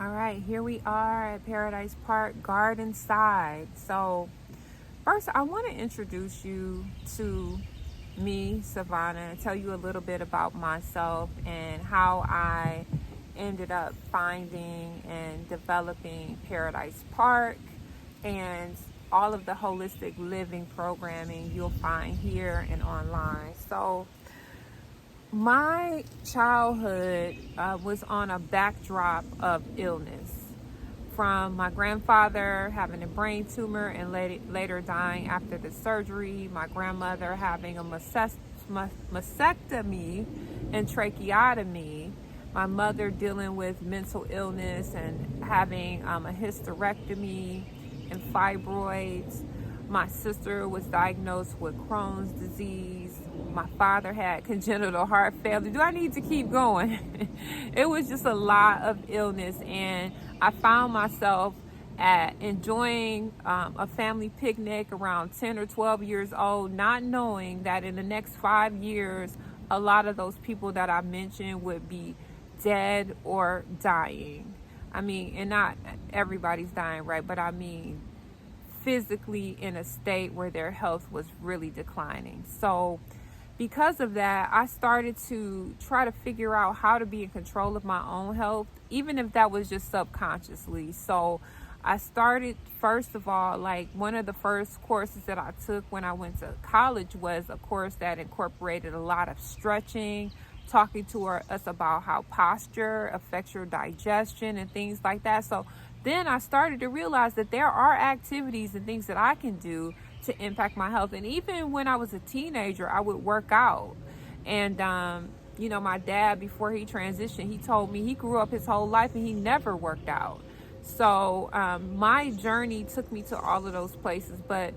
All right, here we are at Paradise Park Garden Side. So, first, I want to introduce you to me, Savauna, and tell you a little bit about myself and how I ended up finding and developing Paradise Park and all of the holistic living programming you'll find here and online. So, my childhood was on a backdrop of illness from my grandfather having a brain tumor and later dying after the surgery, my grandmother having a mastectomy and tracheotomy, my mother dealing with mental illness and having a hysterectomy and fibroids. My sister was diagnosed with Crohn's disease. My father had congenital heart failure. Do I need to keep going? It was just a lot of illness, and I found myself at enjoying a family picnic around 10 or 12 years old, not knowing that in the next 5 years, a lot of those people that I mentioned would be dead or dying. I mean, and not everybody's dying, right? But I mean, physically in a state where their health was really declining. So because of that, I started to try to figure out how to be in control of my own health, even if that was just subconsciously. So I started, first of all, like one of the first courses that I took when I went to college was a course that incorporated a lot of stretching, talking to us about how posture affects your digestion and things like that. So then I started to realize that there are activities and things that I can do to impact my health. And even when I was a teenager, I would work out. And, my dad, before he transitioned, he told me he grew up his whole life and he never worked out. So my journey took me to all of those places. But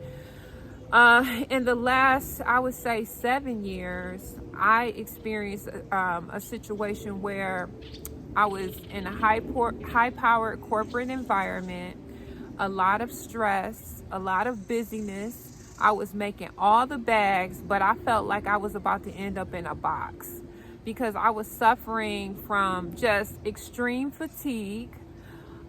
in the last, I would say 7 years, I experienced a situation where I was in a high-powered corporate environment, a lot of stress, a lot of busyness. I was making all the bags, but I felt like I was about to end up in a box because I was suffering from just extreme fatigue.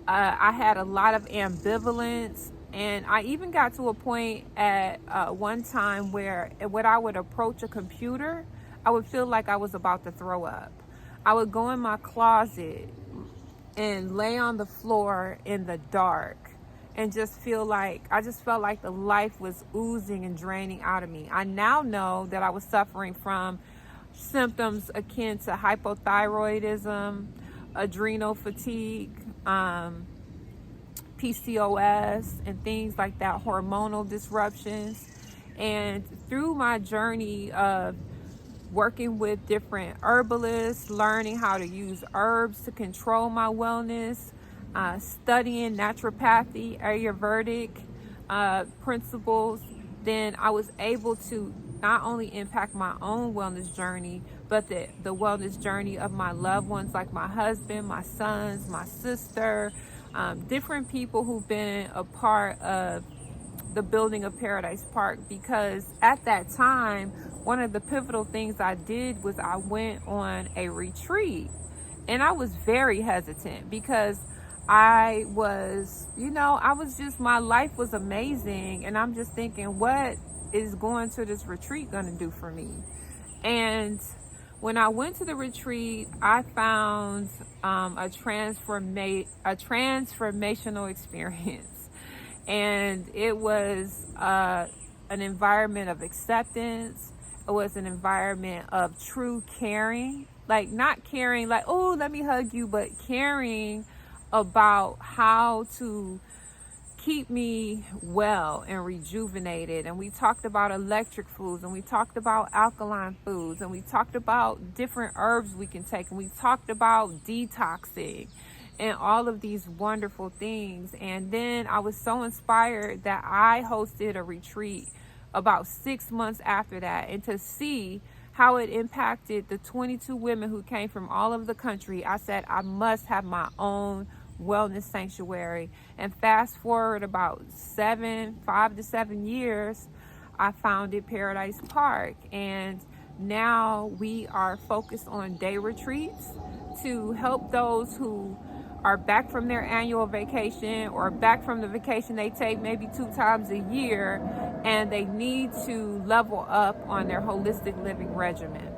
I had a lot of ambivalence, and I even got to a point at one time where when I would approach a computer, I would feel like I was about to throw up. I would go in my closet and lay on the floor in the dark and just felt like the life was oozing and draining out of me. I now know that I was suffering from symptoms akin to hypothyroidism, adrenal fatigue, PCOS, and things like that, hormonal disruptions. And through my journey of working with different herbalists, learning how to use herbs to control my wellness, studying naturopathy, Ayurvedic principles, then I was able to not only impact my own wellness journey, but the wellness journey of my loved ones, like my husband, my sons, my sister, different people who've been a part of the building of Paradise Park. Because at that time, one of the pivotal things I did was I went on a retreat, and I was very hesitant because I was just, my life was amazing, and I'm just thinking, what is going to this retreat going to do for me? And when I went to the retreat, I found a transformational experience. And it was an environment of acceptance. It was an environment of true caring. Like, not caring like, oh, let me hug you, but caring about how to keep me well and rejuvenated. And we talked about electric foods, and we talked about alkaline foods, and we talked about different herbs we can take, and we talked about detoxing and all of these wonderful things. And then I was so inspired that I hosted a retreat about 6 months after that, and to see how it impacted the 22 women who came from all over the country, I said I must have my own wellness sanctuary. And fast forward about 5 to 7 years, I founded Paradise Park, and now we are focused on day retreats to help those who are back from their annual vacation or back from the vacation they take maybe 2 times a year, and they need to level up on their holistic living regimen.